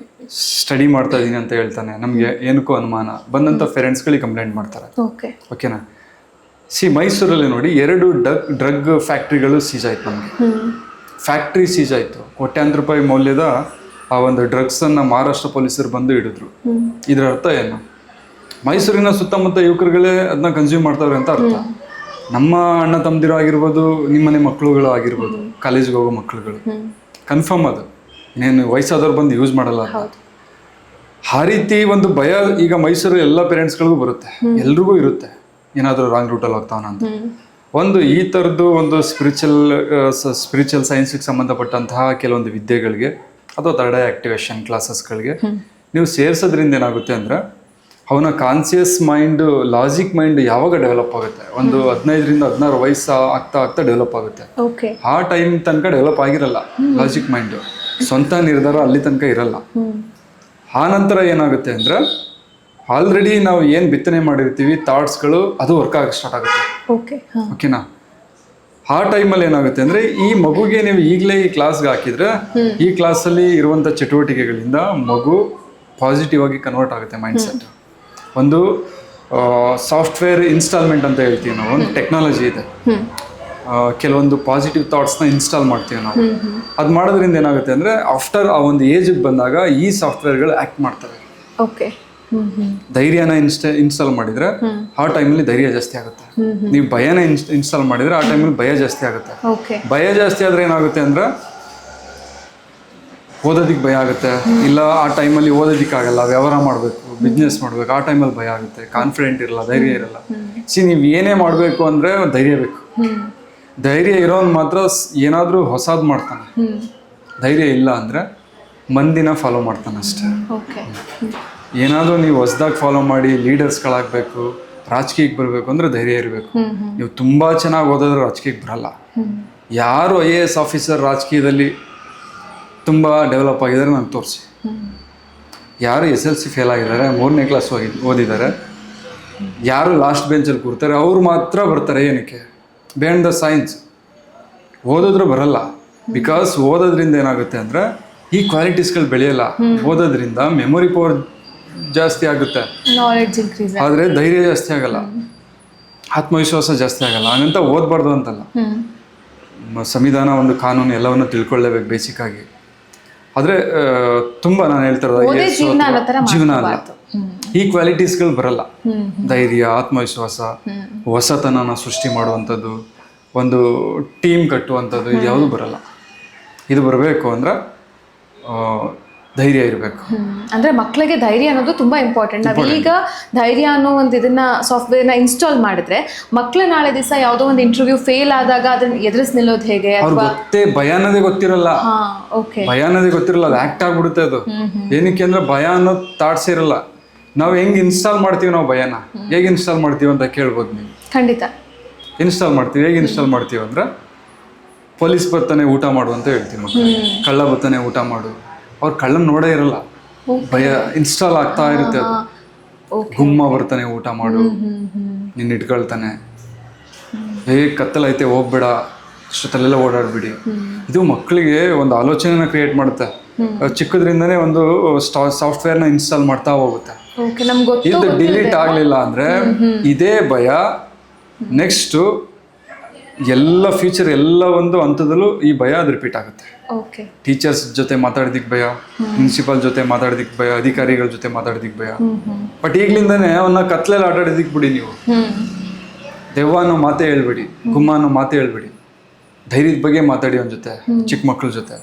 ಸ್ಟಡಿ ಮಾಡ್ತಾ ಇದೀನಿ ಅಂತ ಹೇಳ್ತಾನೆ, ನಮಗೆ ಏನಕ್ಕೂ ಅನುಮಾನ ಬಂದಂಥ ಪೇರೆಂಟ್ಸ್ಗಳಿಗೆ ಕಂಪ್ಲೇಂಟ್ ಮಾಡ್ತಾರೆ. ಓಕೆ ಓಕೆನಾ? ಮೈಸೂರಲ್ಲಿ ನೋಡಿ 2 ಡ್ರಗ್ ಫ್ಯಾಕ್ಟ್ರಿಗಳು ಸೀಜ್ ಆಯ್ತು. ನಮಗೆ ಫ್ಯಾಕ್ಟ್ರಿ ಸೀಜ್ ಆಯಿತು. ಕೋಟ್ಯಾಂತರ ರೂಪಾಯಿ ಮೌಲ್ಯದ ಆ ಒಂದು ಡ್ರಗ್ಸನ್ನು ಮಹಾರಾಷ್ಟ್ರ ಪೊಲೀಸರು ಬಂದು ಹಿಡಿದ್ರು. ಇದರ ಅರ್ಥ ಏನು? ಮೈಸೂರಿನ ಸುತ್ತಮುತ್ತ ಯುವಕರುಗಳೇ ಅದನ್ನ ಕನ್ಸ್ಯೂಮ್ ಮಾಡ್ತಾವ್ರೆ ಅಂತ ಅರ್ಥ. ನಮ್ಮ ಅಣ್ಣ ತಮ್ಮದಿರು ಆಗಿರ್ಬೋದು, ನಿಮ್ಮನೆ ಮಕ್ಕಳುಗಳು ಆಗಿರ್ಬೋದು, ಕಾಲೇಜಿಗೆ ಹೋಗೋ ಮಕ್ಕಳುಗಳು, ಕನ್ಫರ್ಮ್ ಅದು. ಇನ್ನೇನು ವಯಸ್ಸಾದವ್ರು ಬಂದು ಯೂಸ್ ಮಾಡಲ್ಲ. ಆ ರೀತಿ ಒಂದು ಭಯ ಈಗ ಮೈಸೂರು ಎಲ್ಲ ಪೇರೆಂಟ್ಸ್ಗಳಿಗೂ ಬರುತ್ತೆ, ಎಲ್ರಿಗೂ ಇರುತ್ತೆ, ಏನಾದರೂ ರಾಂಗ್ ರೂಟಲ್ಲಿ ಹೋಗ್ತಾವನ ಅಂತ. ಒಂದು ಈ ಥರದ್ದು ಒಂದು ಸ್ಪಿರಿಚುವಲ್ ಸೈನ್ಸಿಗೆ ಸಂಬಂಧಪಟ್ಟಂತಹ ಕೆಲವೊಂದು ವಿದ್ಯೆಗಳಿಗೆ ಅಥವಾ ಥರ್ಡ್ ಐ ಆಕ್ಟಿವೇಶನ್ ಕ್ಲಾಸಸ್ಗಳಿಗೆ ನೀವು ಸೇರಿಸೋದ್ರಿಂದ ಏನಾಗುತ್ತೆ ಅಂದರೆ ಅವನ ಕಾನ್ಸಿಯಸ್ ಮೈಂಡ್, ಲಾಜಿಕ್ ಮೈಂಡ್ ಯಾವಾಗ ಡೆವಲಪ್ ಆಗುತ್ತೆ, ಒಂದು 15ರಿಂದ 16 ವಯಸ್ಸು ಆಗ್ತಾ ಡೆವಲಪ್ ಆಗುತ್ತೆ. ಆ ಟೈಮ್ ತನಕ ಡೆವಲಪ್ ಆಗಿರಲ್ಲ ಲಾಜಿಕ್ ಮೈಂಡು, ಸ್ವಂತ ನಿರ್ಧಾರ ಅಲ್ಲಿ ತನಕ ಇರಲ್ಲ. ಆ ನಂತರ ಏನಾಗುತ್ತೆ ಅಂದರೆ ಆಲ್ರೆಡಿ ನಾವು ಏನು ಬಿತ್ತನೆ ಮಾಡಿರ್ತೀವಿ ಥಾಟ್ಸ್ಗಳು, ಅದು ವರ್ಕ್ ಆಗಕ್ಕೆ ಸ್ಟಾರ್ಟ್ ಆಗುತ್ತೆ. ಓಕೆನಾ? ಆ ಟೈಮಲ್ಲಿ ಏನಾಗುತ್ತೆ ಅಂದರೆ ಈ ಮಗುಗೆ ನೀವು ಈಗಲೇ ಈ ಕ್ಲಾಸ್ಗೆ ಹಾಕಿದ್ರೆ ಈ ಕ್ಲಾಸಲ್ಲಿ ಇರುವಂಥ ಚಟುವಟಿಕೆಗಳಿಂದ ಮಗು ಪಾಸಿಟಿವ್ ಆಗಿ ಕನ್ವರ್ಟ್ ಆಗುತ್ತೆ ಮೈಂಡ್ ಸೆಟ್. ಒಂದು ಸಾಫ್ಟ್ವೇರ್ ಇನ್ಸ್ಟಾಲ್ಮೆಂಟ್ ಅಂತ ಹೇಳ್ತೀವಿ ನಾವು, ಒಂದು ಟೆಕ್ನಾಲಜಿ ಇದೆ. ಕೆಲವೊಂದು ಪಾಸಿಟಿವ್ ಥಾಟ್ಸ್ನ ಇನ್ಸ್ಟಾಲ್ ಮಾಡ್ತೀವಿ ನಾವು. ಅದು ಮಾಡೋದ್ರಿಂದ ಏನಾಗುತ್ತೆ ಅಂದರೆ ಆಫ್ಟರ್ ಆ ಒಂದು ಏಜಿಗೆ ಬಂದಾಗ ಈ ಸಾಫ್ಟ್ವೇರ್ಗಳು ಆ್ಯಕ್ಟ್ ಮಾಡ್ತವೆ. ಧೈರ್ಯನ ಇನ್ಸ್ಟಾಲ್ ಮಾಡಿದ್ರೆ ಆ ಟೈಮಲ್ಲಿ ಧೈರ್ಯ ಜಾಸ್ತಿ ಆಗುತ್ತೆ. ನೀವು ಭಯನ ಇನ್ಸ್ಟಾಲ್ ಮಾಡಿದ್ರೆ ಆ ಟೈಮಲ್ಲಿ ಭಯ ಜಾಸ್ತಿ ಆಗುತ್ತೆ. ಭಯ ಜಾಸ್ತಿ ಆದ್ರೆ ಏನಾಗುತ್ತೆ ಅಂದ್ರೆ ಓದೋದಿಕ್ಕೆ ಭಯ ಆಗುತ್ತೆ, ಇಲ್ಲ ಆ ಟೈಮಲ್ಲಿ ಓದೋದಿಕ್ಕಾಗಲ್ಲ, ವ್ಯವಹಾರ ಮಾಡಬೇಕು, ಬಿಸ್ನೆಸ್ ಮಾಡಬೇಕು, ಆ ಟೈಮಲ್ಲಿ ಭಯ ಆಗುತ್ತೆ, ಕಾನ್ಫಿಡೆಂಟ್ ಇರಲ್ಲ, ಧೈರ್ಯ ಇರಲ್ಲ. ನೀವು ಏನೇ ಮಾಡಬೇಕು ಅಂದರೆ ಧೈರ್ಯ ಬೇಕು. ಧೈರ್ಯ ಇರೋನು ಮಾತ್ರ ಏನಾದರೂ ಹೊಸದು ಮಾಡ್ತಾನೆ. ಧೈರ್ಯ ಇಲ್ಲ ಅಂದರೆ ಮಂದಿನ ಫಾಲೋ ಮಾಡ್ತಾನೆ ಅಷ್ಟೇ. ಏನಾದರೂ ನೀವು ಹೊಸದಾಗಿ ಫಾಲೋ ಮಾಡಿ ಲೀಡರ್ಸ್ಗಳಾಗಬೇಕು, ರಾಜಕೀಯಕ್ಕೆ ಬರಬೇಕು ಅಂದರೆ ಧೈರ್ಯ ಇರಬೇಕು. ನೀವು ತುಂಬ ಚೆನ್ನಾಗಿ ಓದಿದ್ರೆ ರಾಜಕೀಯಕ್ಕೆ ಬರಲ್ಲ. ಯಾರು IAS ಆಫೀಸರ್ ರಾಜಕೀಯದಲ್ಲಿ ತುಂಬ ಡೆವಲಪ್ ಆಗಿದ್ದಾರೆ ನನಗೆ ತೋರಿಸಿ. ಯಾರು SLC ಫೇಲ್ ಆಗಿದ್ದಾರೆ, 3ನೇ ಕ್ಲಾಸ್ ಓದಿದ್ದಾರೆ, ಯಾರು ಲಾಸ್ಟ್ ಬೆಂಚಲ್ಲಿ ಕೂರ್ತಾರೆ ಅವ್ರು ಮಾತ್ರ ಬರ್ತಾರೆ. ಏನಕ್ಕೆ? ಬಿಹೈಂಡ್ ದ ಸೈನ್ಸ್ ಓದಿದ್ರು ಬರಲ್ಲ. ಬಿಕಾಸ್ ಓದೋದ್ರಿಂದ ಏನಾಗುತ್ತೆ ಅಂದರೆ ಈ ಕ್ವಾಲಿಟೀಸ್ಗಳು ಬೆಳೆಯಲ್ಲ. ಓದೋದ್ರಿಂದ ಮೆಮೊರಿ ಪವರ್ ಜಾಸ್ತಿ ಆಗುತ್ತೆ, ಆದರೆ ಧೈರ್ಯ ಜಾಸ್ತಿ ಆಗಲ್ಲ, ಆತ್ಮವಿಶ್ವಾಸ ಜಾಸ್ತಿ ಆಗಲ್ಲ. ಹಂಗಂತ ಓದಬಾರ್ದು ಅಂತಲ್ಲ, ಸಂವಿಧಾನ, ಒಂದು ಕಾನೂನು ಎಲ್ಲವನ್ನು ತಿಳ್ಕೊಳ್ಳೇಬೇಕು ಬೇಸಿಕ್ ಆಗಿ. ಆದರೆ ತುಂಬ ನಾನು ಹೇಳ್ತಾ ಇರೋದು ಜೀವನ ಅಲ್ಲ. ಈ ಕ್ವಾಲಿಟೀಸ್ಗಳು ಬರಲ್ಲ. ಧೈರ್ಯ, ಆತ್ಮವಿಶ್ವಾಸ, ಹೊಸತನನ ಸೃಷ್ಟಿ ಮಾಡುವಂಥದ್ದು, ಒಂದು ಟೀಮ್ ಕಟ್ಟುವಂಥದ್ದು, ಇದು ಯಾವುದೂ ಬರಲ್ಲ. ಇದು ಬರಬೇಕು ಅಂದ್ರೆ ಧೈರ್ಯ ಇರಬೇಕು. ಅಂದ್ರೆ ಮಕ್ಕಳಿಗೆ ಧೈರ್ಯ ಅನ್ನೋದು ತುಂಬಾ ಇಂಪಾರ್ಟೆಂಟ್. ನಾವೀಗ ಧೈರ್ಯ ಅನ್ನೋ ಒಂದು ಇದನ್ನ ಸಾಫ್ಟ್ವೇರ್ನ ಇನ್ಸ್ಟಾಲ್ ಮಾಡಿದ್ರೆ ಮಕ್ಕಳು ನಾಳೆ ದಿವಸ ಯಾವುದೋ ಒಂದು ಇಂಟರ್ವ್ಯೂ ಫೇಲ್ ಆದಾಗ ಅದನ್ನ ಎದುರಿಸಿ ನಿಲ್ಲೋದು ಹೇಗೆ? ಗೊತ್ತೇ ಭಯ ಅನ್ನೋದೇ ಗೊತ್ತಿರಲ್ಲ. ಭಯ ಅನ್ನೋದೇ ಗೊತ್ತಿರಲ್ಲ, ಅದು ಆಕ್ಟ್ ಆಗ್ಬಿಡುತ್ತೆ. ಅದು ಏನಕ್ಕೆ ಅಂದ್ರೆ ಭಯ ಅನ್ನೋ ಥಾಟ್ಸ್ ಇರಲ್ಲ. ನಾವು ಹೆಂಗ್ ಇನ್ಸ್ಟಾಲ್ ಮಾಡ್ತೀವಿ, ನಾವು ಭಯನ ಹೇಗೆ ಇನ್ಸ್ಟಾಲ್ ಮಾಡ್ತೀವಿ ಅಂತ ಕೇಳ್ಬೋದು ನೀವು. ಖಂಡಿತ ಇನ್ಸ್ಟಾಲ್ ಮಾಡ್ತೀವಿ. ಹೇಗೆ ಇನ್ಸ್ಟಾಲ್ ಮಾಡ್ತೀವಿ ಅಂದ್ರೆ ಪೊಲೀಸ್ ಬರ್ತಾನೆ ಊಟ ಮಾಡು ಅಂತ ಹೇಳ್ತೀವಿ ಮಕ್ಕಳಿಗೆ, ಕಳ್ಳ ಬರ್ತಾನೆ ಊಟ ಮಾಡು. ಅವ್ರು ಕಳ್ಳನ್ ನೋಡೇ ಇರಲ್ಲ, ಭಯ ಇನ್ಸ್ಟಾಲ್ ಆಗ್ತಾ ಇರುತ್ತೆ. ಅದು ಗುಮ್ಮ ಬರ್ತಾನೆ ಊಟ ಮಾಡು, ನಿನ್ನ ಇಟ್ಕೊಳ್ತಾನೆ, ಕತ್ತಲೈತೆ ಹೋಗ್ಬೇಡ, ಅಷ್ಟೊತ್ತಲ್ಲೆಲ್ಲ ಓಡಾಡ್ಬಿಡಿ. ಇದು ಮಕ್ಕಳಿಗೆ ಒಂದು ಆಲೋಚನೆನ ಕ್ರಿಯೇಟ್ ಮಾಡುತ್ತೆ. ಚಿಕ್ಕದ್ರಿಂದನೇ ಒಂದು ಸಾಫ್ಟ್ವೇರ್ನ ಇನ್ಸ್ಟಾಲ್ ಮಾಡ್ತಾ ಹೋಗುತ್ತೆ. ಇದು ಡಿಲೀಟ್ ಆಗಲಿಲ್ಲ ಅಂದರೆ ಇದೇ ಭಯ ನೆಕ್ಸ್ಟು ಎಲ್ಲ ಫ್ಯೂಚರ್ ಎಲ್ಲ ಒಂದು ಹಂತದಲ್ಲೂ ಈ ಭಯ ಅದು ರಿಪೀಟ್ ಆಗುತ್ತೆ. ಟೀಚರ್ಸ್ ಜೊತೆ ಮಾತಾಡೋದಿಕ್ಕೆ ಭಯ, ಪ್ರಿನ್ಸಿಪಾಲ್ ಜೊತೆ ಮಾತಾಡೋದಿಕ್ಕೆ ಭಯ, ಅಧಿಕಾರಿಗಳ ಜೊತೆ ಮಾತಾಡೋದಿಕ್ಕೆ ಭಯ. ಬಟ್ ಈಗ್ಲಿಂದಾನೇ ಅವನ್ನ ಕತ್ಲೆಲ್ಲ ಆಟಾಡೋದಿಕ್ಕೆ ಬಿಡಿ. ನೀವು ದೆವ್ವ ಅನ್ನೋ ಮಾತೇ ಹೇಳ್ಬೇಡಿ, ಗುಮ್ಮ ಅನ್ನೋ ಮಾತೇ ಹೇಳ್ಬೇಡಿ. ಧೈರ್ಯದ ಬಗ್ಗೆ ಮಾತಾಡಿ ಅವನ ಜೊತೆ, ಚಿಕ್ಕ ಮಕ್ಕಳ ಜೊತೆ.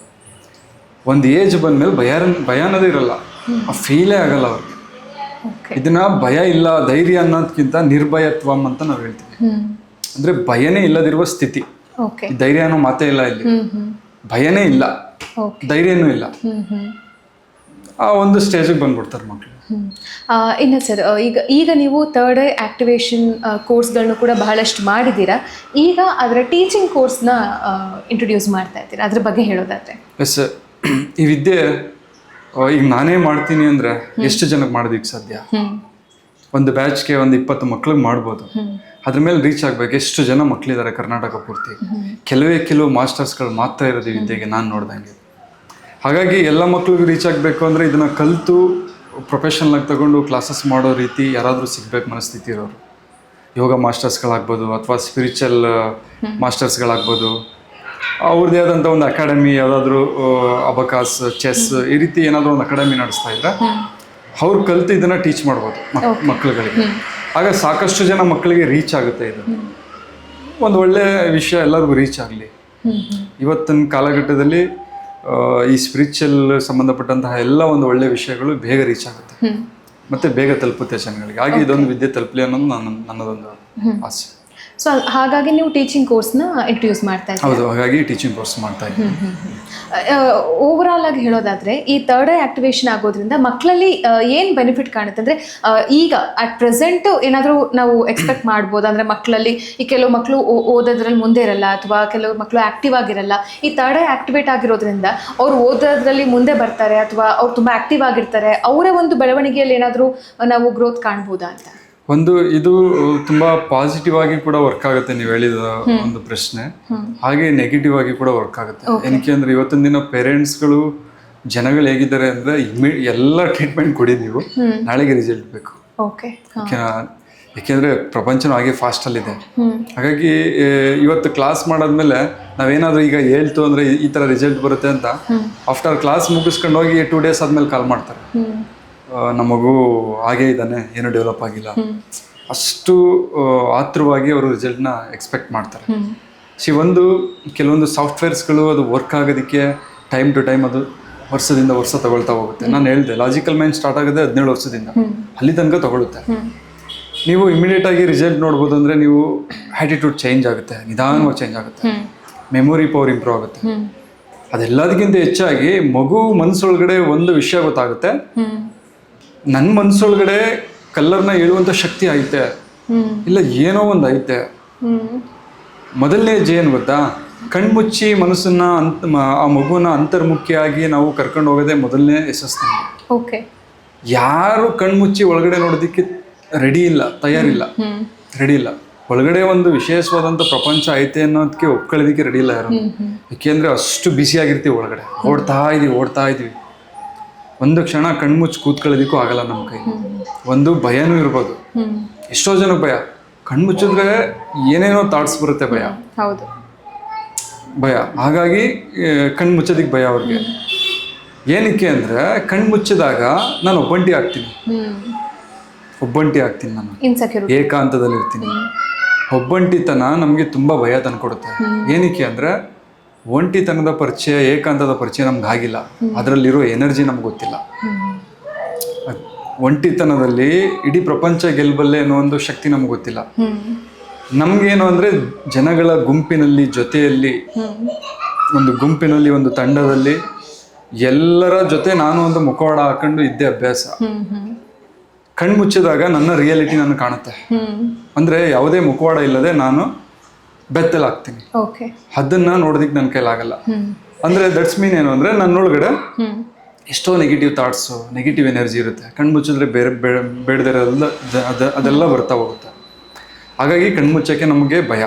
ಒಂದು ಏಜ್ ಬಂದ್ಮೇಲೆ ಭಯ ಅನ್ನೋದೇ ಇರಲ್ಲ, ಆ ಫೀಲೇ ಆಗಲ್ಲ ಅವ್ರಿಗೆ. ಇದನ್ನ ಭಯ ಇಲ್ಲ, ಧೈರ್ಯ ಅನ್ನೋದಕ್ಕಿಂತ ನಿರ್ಭಯತ್ವಂ ಅಂತ ನಾವು ಹೇಳ್ತೀವಿ. ಅಂದ್ರೆ ಭಯನೇ ಇಲ್ಲದಿರುವ ಸ್ಥಿತಿ. ಧೈರ್ಯ ಅನ್ನೋ ಮಾತೇ ಇಲ್ಲ ಇಲ್ಲಿ, ಭಯನೇ ಇಲ್ಲ, ಧೈರ್ಯನೂ ಇಲ್ಲ. ಆ ಒಂದು ಸ್ಟೇಜಿಗೆ ಬಂದ್ಬಿಡ್ತಾರೆ ಮಕ್ಕಳು. ಇನ್ನು ಸರ್, ಈಗ ನೀವು ಥರ್ಡ್ ಐ ಆಕ್ಟಿವೇಶನ್ ಕೋರ್ಸ್ಗಳನ್ನು ಕೂಡ ಬಹಳಷ್ಟು ಮಾಡಿದ್ದೀರಾ. ಈಗ ಅದರ ಟೀಚಿಂಗ್ ಕೋರ್ಸ್ನ ಇಂಟ್ರೊಡ್ಯೂಸ್ ಮಾಡ್ತಾ ಇದ್ದೀರಾ, ಅದ್ರ ಬಗ್ಗೆ ಹೇಳೋದಾದ್ರೆ? ಎಸ್, ಈ ವಿದ್ಯೆ ಈಗ ನಾನೇ ಮಾಡ್ತೀನಿ ಅಂದರೆ ಎಷ್ಟು ಜನಕ್ಕೆ ಮಾಡೋದಕ್ಕೆ ಸಾಧ್ಯ? ಒಂದು ಬ್ಯಾಚ್ಗೆ ಒಂದು 20 ಮಕ್ಳಿಗೆ ಮಾಡ್ಬೋದು. ಅದ್ರ ಮೇಲೆ ರೀಚ್ ಆಗ್ಬೇಕು. ಎಷ್ಟು ಜನ ಮಕ್ಕಳಿದ್ದಾರೆ ಕರ್ನಾಟಕ ಪೂರ್ತಿ? ಕೆಲವು ಮಾಸ್ಟರ್ಸ್ಗಳು ಮಾತ್ರ ಇರೋದು ಈ ವಿದ್ಯೆಗೆ ನಾನು ನೋಡ್ದಂಗೆ. ಹಾಗಾಗಿ ಎಲ್ಲ ಮಕ್ಳಿಗೂ ರೀಚ್ ಆಗಬೇಕು ಅಂದರೆ ಇದನ್ನು ಕಲಿತು ಪ್ರೊಫೆಷನಲ್ ಆಗಿ ತಗೊಂಡು ಕ್ಲಾಸಸ್ ಮಾಡೋ ರೀತಿ ಯಾರಾದರೂ ಸಿಗ್ಬೇಕು ಮನಸ್ಥಿತಿ ಇರೋರು, ಯೋಗ ಮಾಸ್ಟರ್ಸ್ಗಳಾಗ್ಬೋದು ಅಥವಾ ಸ್ಪಿರಿಚುವಲ್ ಮಾಸ್ಟರ್ಸ್ಗಳಾಗ್ಬೋದು, ಅವ್ರದ್ದೇ ಆದಂಥ ಒಂದು ಅಕಾಡೆಮಿ ಯಾವುದಾದ್ರೂ ಅಬಕಾಸ್, ಚೆಸ್ ಈ ರೀತಿ ಏನಾದರೂ ಒಂದು ಅಕಾಡೆಮಿ ನಡೆಸ್ತಾ ಇದ್ರೆ ಅವ್ರು ಕಲಿತು ಇದನ್ನು ಟೀಚ್ ಮಾಡ್ಬೋದು ಮಕ್ಕಳುಗಳಿಗೆ. ಆಗ ಸಾಕಷ್ಟು ಜನ ಮಕ್ಕಳಿಗೆ ರೀಚ್ ಆಗುತ್ತೆ. ಇದು ಒಂದು ಒಳ್ಳೆಯ ವಿಷಯ, ಎಲ್ಲರಿಗೂ ರೀಚ್ ಆಗಲಿ. ಇವತ್ತಿನ ಕಾಲಘಟ್ಟದಲ್ಲಿ ಈ ಸ್ಪಿರಿಚುವಲ್ ಸಂಬಂಧಪಟ್ಟಂತಹ ಎಲ್ಲ ಒಂದು ಒಳ್ಳೆಯ ವಿಷಯಗಳು ಬೇಗ ರೀಚ್ ಆಗುತ್ತೆ ಮತ್ತು ಬೇಗ ತಲುಪುತ್ತೆ ಜನಗಳಿಗೆ. ಹಾಗೆ ಇದೊಂದು ವಿದ್ಯೆ ತಲುಪಲಿ ಅನ್ನೋದು ನನ್ನದೊಂದು ಆಸೆ. ಸೊ ಹಾಗಾಗಿ ನೀವು ಟೀಚಿಂಗ್ ಕೋರ್ಸ್ನ ಇಂಟ್ರೊಡ್ಯೂಸ್ ಮಾಡ್ತಾ ಇದ್ದೀವಿ. ಹೌದು, ಹಾಗಾಗಿ ಟೀಚಿಂಗ್ ಕೋರ್ಸ್ ಮಾಡ್ತಾ ಇದ್ದೀನಿ. ಓವರಾಲ್ ಆಗಿ ಹೇಳೋದಾದ್ರೆ ಈ ಥರ್ಡ್ ಐ ಆಕ್ಟಿವೇಶನ್ ಆಗೋದ್ರಿಂದ ಮಕ್ಕಳಲ್ಲಿ ಏನು ಬೆನಿಫಿಟ್ ಕಾಣುತ್ತೆ ಅಂದರೆ, ಈಗ ಅಟ್ ಪ್ರೆಸೆಂಟ್ ಏನಾದರೂ ನಾವು ಎಕ್ಸ್ಪೆಕ್ಟ್ ಮಾಡ್ಬೋದು ಅಂದರೆ ಮಕ್ಕಳಲ್ಲಿ ಈ ಕೆಲವು ಮಕ್ಕಳು ಓದೋದ್ರಲ್ಲಿ ಮುಂದೆ ಇರಲ್ಲ ಅಥವಾ ಕೆಲವು ಮಕ್ಕಳು ಆ್ಯಕ್ಟಿವ್ ಆಗಿರಲ್ಲ. ಈ ಥರ್ಡ್ ಐ ಆಕ್ಟಿವೇಟ್ ಆಗಿರೋದ್ರಿಂದ ಅವ್ರು ಓದೋದ್ರಲ್ಲಿ ಮುಂದೆ ಬರ್ತಾರೆ ಅಥವಾ ಅವ್ರು ತುಂಬ ಆ್ಯಕ್ಟಿವ್ ಆಗಿರ್ತಾರೆ. ಅವರ ಒಂದು ಬೆಳವಣಿಗೆಯಲ್ಲಿ ಏನಾದರೂ ನಾವು ಗ್ರೋತ್ ಕಾಣ್ಬೋದಾ ಅಂತ? ಇದು ತುಂಬಾ ಪಾಸಿಟಿವ್ ಆಗಿ ಕೂಡ ವರ್ಕ್ ಆಗುತ್ತೆ. ನೀವು ಹೇಳಿದ ಒಂದು ಪ್ರಶ್ನೆ ಹಾಗೆ ನೆಗೆಟಿವ್ ಆಗಿ ಕೂಡ ವರ್ಕ್ ಆಗುತ್ತೆ. ಏನಕ್ಕೆ ಅಂದ್ರೆ ಇವತ್ತಿನ ದಿನ ಪೇರೆಂಟ್ಸ್ಗಳು ಜನಗಳು ಹೇಗಿದ್ದಾರೆ ಅಂದ್ರೆ ಎಲ್ಲ ಟ್ರೀಟ್ಮೆಂಟ್ ಕೊಡಿ, ನೀವು ನಾಳೆಗೆ ರಿಸಲ್ಟ್ ಬೇಕು. ಯಾಕೆಂದ್ರೆ ಪ್ರಪಂಚನೂ ಹಾಗೆ ಫಾಸ್ಟ್ ಅಲ್ಲಿದೆ. ಹಾಗಾಗಿ ಇವತ್ತು ಕ್ಲಾಸ್ ಮಾಡಾದ್ಮೇಲೆ ನಾವೇನಾದ್ರೂ ಈಗ ಹೇಳ್ತು ಅಂದ್ರೆ ಈ ತರ ರಿಸಲ್ಟ್ ಬರುತ್ತೆ ಅಂತ ಆಫ್ಟರ್ ಕ್ಲಾಸ್ ಮುಗಿಸ್ಕೊಂಡು ಹೋಗಿ 2 days ಆದ್ಮೇಲೆ ಕಾಲ್ ಮಾಡ್ತಾರೆ, ನಮ್ಮ ಮಗು ಹಾಗೇ ಇದ್ದಾನೆ, ಏನು ಡೆವಲಪ್ ಆಗಿಲ್ಲ. ಅಷ್ಟು ಆತುರವಾಗಿ ಅವರು ರಿಸಲ್ಟ್ನ ಎಕ್ಸ್ಪೆಕ್ಟ್ ಮಾಡ್ತಾರೆ. ಕೆಲವೊಂದು ಸಾಫ್ಟ್ವೇರ್ಸ್ಗಳು ಅದು ವರ್ಕ್ ಆಗೋದಕ್ಕೆ ಟೈಮ್ ಟು ಟೈಮ್ ಅದು ವರ್ಷದಿಂದ ವರ್ಷ ತಗೊಳ್ತಾ ಹೋಗುತ್ತೆ. ನಾನು ಹೇಳಿದೆ ಲಾಜಿಕಲ್ ಮೈಂಡ್ ಸ್ಟಾರ್ಟ್ ಆಗೋದೇ 17 ವರ್ಷದಿಂದ, ಅಲ್ಲಿ ತನಕ ತಗೊಳುತ್ತೆ. ನೀವು ಇಮಿಡಿಯೇಟಾಗಿ ರಿಸಲ್ಟ್ ನೋಡ್ಬೋದು ಅಂದರೆ ನೀವು ಆ್ಯಟಿಟ್ಯೂಡ್ ಚೇಂಜ್ ಆಗುತ್ತೆ, ನಿಧಾನವಾಗಿ ಚೇಂಜ್ ಆಗುತ್ತೆ, ಮೆಮೊರಿ ಪವರ್ ಇಂಪ್ರೂವ್ ಆಗುತ್ತೆ. ಅದೆಲ್ಲದಕ್ಕಿಂತ ಹೆಚ್ಚಾಗಿ ಮಗು ಮನಸ್ಸೊಳಗಡೆ ಒಂದು ವಿಷಯ ಗೊತ್ತಾಗುತ್ತೆ, ನನ್ನ ಮನಸ್ಸೊಳಗಡೆ ಕಲ್ಲರ್ನ ಹೇಳುವಂಥ ಶಕ್ತಿ ಐತೆ, ಇಲ್ಲ ಏನೋ ಒಂದು ಐತೆ. ಮೊದಲನೇ ಏನು ಗೊತ್ತಾ, ಕಣ್ಮುಚ್ಚಿ ಮನಸ್ಸನ್ನ ಆ ಮಗುನ ಅಂತರ್ಮುಖಿಯಾಗಿ ನಾವು ಕರ್ಕೊಂಡು ಹೋಗೋದೇ ಮೊದಲನೇ ಯಶಸ್ಸು. ಓಕೆ, ಯಾರು ಕಣ್ಮುಚ್ಚಿ ಒಳಗಡೆ ನೋಡೋದಕ್ಕೆ ರೆಡಿ ಇಲ್ಲ, ತಯಾರಿಲ್ಲ, ರೆಡಿ ಇಲ್ಲ. ಒಳಗಡೆ ಒಂದು ವಿಶೇಷವಾದಂಥ ಪ್ರಪಂಚ ಐತೆ ಅನ್ನೋದಕ್ಕೆ ಒಪ್ಕೊಳ್ಳೋದಕ್ಕೆ ರೆಡಿ ಇಲ್ಲ ಯಾರು. ಯಾಕೆಂದರೆ ಅಷ್ಟು ಬಿಸಿಯಾಗಿರ್ತೀವಿ ಒಳಗಡೆ, ಓಡ್ತಾ ಇದೀವಿ. ಒಂದು ಕ್ಷಣ ಕಣ್ಮುಚ್ಚಿ ಕೂತ್ಕೊಳ್ಳೋದಕ್ಕೂ ಆಗಲ್ಲ ನಮ್ಮ ಕೈ. ಒಂದು ಭಯನೂ ಇರ್ಬೋದು, ಎಷ್ಟೋ ಜನಕ್ಕೆ ಭಯ. ಕಣ್ಮುಚ್ಚಿದ್ರೆ ಏನೇನೋ ಥಾಟ್ಸ್ ಬರುತ್ತೆ, ಭಯ. ಹಾಗಾಗಿ ಕಣ್ಮುಚ್ಚೋದಕ್ಕೆ ಭಯ ಅವ್ರಿಗೆ. ಏನಕ್ಕೆ ಅಂದರೆ ಕಣ್ಮುಚ್ಚಿದಾಗ ನಾನು ಒಬ್ಬಂಟಿ ಆಗ್ತೀನಿ ನಾನು, ಏಕಾಂತದಲ್ಲಿ ಇರ್ತೀನಿ. ಒಬ್ಬಂಟಿತನ ನಮಗೆ ತುಂಬ ಭಯ ತಂದ್ಕೊಡುತ್ತೆ. ಏನಕ್ಕೆ ಅಂದರೆ ಒಂಟಿತನದ ಪರಿಚಯ, ಏಕಾಂತದ ಪರಿಚಯ ನಮ್ಗೆ ಆಗಿಲ್ಲ, ಅದರಲ್ಲಿರೋ ಎನರ್ಜಿ ನಮ್ಗೆ ಗೊತ್ತಿಲ್ಲ. ಒಂಟಿತನದಲ್ಲಿ ಇಡೀ ಪ್ರಪಂಚ ಗೆಲ್ಲಬಲ್ಲೆ ಅನ್ನೋ ಒಂದು ಶಕ್ತಿ ನಮ್ಗೆ ಗೊತ್ತಿಲ್ಲ. ನಮಗೇನು ಅಂದರೆ ಜನಗಳ ಗುಂಪಿನಲ್ಲಿ, ಜೊತೆಯಲ್ಲಿ, ಒಂದು ಗುಂಪಿನಲ್ಲಿ, ಒಂದು ತಂಡದಲ್ಲಿ ಎಲ್ಲರ ಜೊತೆ ನಾನು ಒಂದು ಮುಖವಾಡ ಹಾಕೊಂಡು ಇದ್ದೇ ಅಭ್ಯಾಸ. ಕಣ್ಮುಚ್ಚಿದಾಗ ನನ್ನ ರಿಯಾಲಿಟಿ ನನಗೆ ಕಾಣುತ್ತೆ. ಅಂದರೆ ಯಾವುದೇ ಮುಖವಾಡ ಇಲ್ಲದೆ ನಾನು ಬೆತ್ತಲಾಗ್ತೀನಿ. ಅದನ್ನ ನೋಡೋದಕ್ಕೆ ನನ್ನ ಕೈಲಾಗಲ್ಲ. ಅಂದರೆ ದಟ್ಸ್ ಮೀನ್ ಏನು ಅಂದರೆ ನನ್ನೊಳಗಡೆ ಎಷ್ಟೋ ನೆಗೆಟಿವ್ ಥಾಟ್ಸು, ನೆಗೆಟಿವ್ ಎನರ್ಜಿ ಇರುತ್ತೆ. ಕಣ್ಮುಚ್ಚಿದ್ರೆ ಬೇಡದಿರೋಲ್ಲ ಅದೆಲ್ಲ ಬರ್ತಾ ಹೋಗುತ್ತೆ. ಹಾಗಾಗಿ ಕಣ್ಮುಚ್ಚಕ್ಕೆ ನಮಗೆ ಭಯ.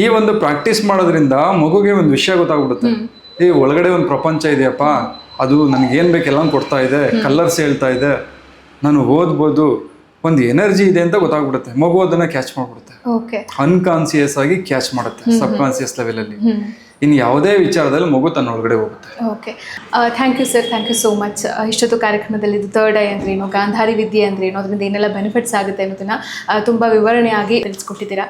ಈ ಒಂದು ಪ್ರಾಕ್ಟೀಸ್ ಮಾಡೋದ್ರಿಂದ ಮಗುಗೆ ಒಂದು ವಿಷಯ ಗೊತ್ತಾಗ್ಬಿಡುತ್ತೆ, ಈ ಒಳಗಡೆ ಒಂದು ಪ್ರಪಂಚ ಇದೆಯಪ್ಪ, ಅದು ನನಗೇನು ಬೇಕೆಲ್ಲ ಕೊಡ್ತಾ ಇದೆ, ಕಲರ್ಸ್ ಹೇಳ್ತಾ ಇದೆ, ನಾನು ಓದ್ಬೋದು, ಒಂದು ಎನರ್ಜಿ ಇದೆ ಅಂತ ಗೊತ್ತಾಗ್ಬಿಡುತ್ತೆ. ಮಗು ಅದನ್ನ ಕ್ಯಾಚ್ ಮಾಡ್ಬಿಡುತ್ತೆ, ಅನ್ಕಾನ್ಸಿಯಸ್ ಆಗಿ ಕ್ಯಾಚ್ ಮಾಡುತ್ತೆ, ಸಬ್ ಕಾನ್ಸಿಯಸ್ ಲೆವೆಲಲ್ಲಿ. ಇನ್ನು ಯಾವುದೇ ವಿಚಾರದಲ್ಲಿ ಮಗು ತನ್ನ ಒಳಗಡೆ ಹೋಗುತ್ತೆ. Okay, thank you sir, thank you so much. ಇಷ್ಟೊತ್ತು ಕಾರ್ಯಕ್ರಮದಲ್ಲಿ ಇದು ಥರ್ಡ್ ಐ ಅಂದ್ರೇನು, ಗಾಂಧಾರಿ ವಿದ್ಯೆ ಅಂದ್ರೇನು, ಅದರಿಂದ ಏನೆಲ್ಲ ಬೆನಿಫಿಟ್ಸ್ ಆಗುತ್ತೆ ಅನ್ನೋದನ್ನ ತುಂಬ ವಿವರಣೆಯಾಗಿ ತಿಳಿಸ್ಕೊಟ್ಟಿದ್ದೀರಾ.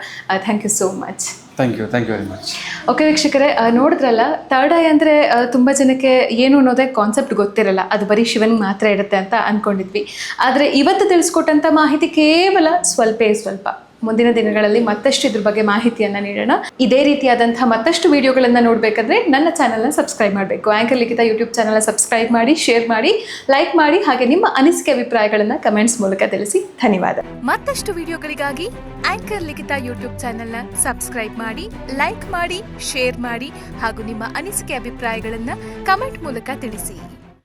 Thank you so much. Thank you very much. Okay ವೀಕ್ಷಕರೇ, ನೋಡಿದ್ರಲ್ಲ, ಥರ್ಡ್ ಐ ಅಂದರೆ ತುಂಬ ಜನಕ್ಕೆ ಏನು ಅನ್ನೋದೇ ಕಾನ್ಸೆಪ್ಟ್ ಗೊತ್ತಿರಲ್ಲ, ಅದು ಬರೀ ಶಿವನಿಗೆ ಮಾತ್ರ ಇರುತ್ತೆ ಅಂತ ಅಂದ್ಕೊಂಡಿದ್ವಿ. ಆದರೆ ಇವತ್ತು ತಿಳಿಸ್ಕೊಟ್ಟಂಥ ಮಾಹಿತಿ ಕೇವಲ ಸ್ವಲ್ಪ. ಮುಂದಿನ ದಿನಗಳಲ್ಲಿ ಮತ್ತಷ್ಟು ಇದ್ರ ಬಗ್ಗೆ ಮಾಹಿತಿಯನ್ನು ನೀಡೋಣ. ಇದೇ ರೀತಿಯಾದಂಥ ಮತ್ತಷ್ಟು ವಿಡಿಯೋಗಳನ್ನು ನೋಡಬೇಕಂದ್ರೆ ನನ್ನ ಚಾನಲ್ನ ಸಬ್ಸ್ಕ್ರೈಬ್ ಮಾಡಬೇಕು. ಆ್ಯಂಕರ್ ಲಿಖಿತ ಯೂಟ್ಯೂಬ್ ಚಾನಲ್ನ ಸಬ್ಸ್ಕ್ರೈಬ್ ಮಾಡಿ, ಶೇರ್ ಮಾಡಿ, ಲೈಕ್ ಮಾಡಿ, ಹಾಗೆ ನಿಮ್ಮ ಅನಿಸಿಕೆ ಅಭಿಪ್ರಾಯಗಳನ್ನು ಕಮೆಂಟ್ಸ್ ಮೂಲಕ ತಿಳಿಸಿ. ಧನ್ಯವಾದ. ಮತ್ತಷ್ಟು ವಿಡಿಯೋಗಳಿಗಾಗಿ ಆ್ಯಂಕರ್ ಲಿಖಿತ ಯೂಟ್ಯೂಬ್ ಚಾನಲ್ನ ಸಬ್ಸ್ಕ್ರೈಬ್ ಮಾಡಿ, ಲೈಕ್ ಮಾಡಿ, ಶೇರ್ ಮಾಡಿ, ಹಾಗೂ ನಿಮ್ಮ ಅನಿಸಿಕೆ ಅಭಿಪ್ರಾಯಗಳನ್ನು ಕಮೆಂಟ್ ಮೂಲಕ ತಿಳಿಸಿ.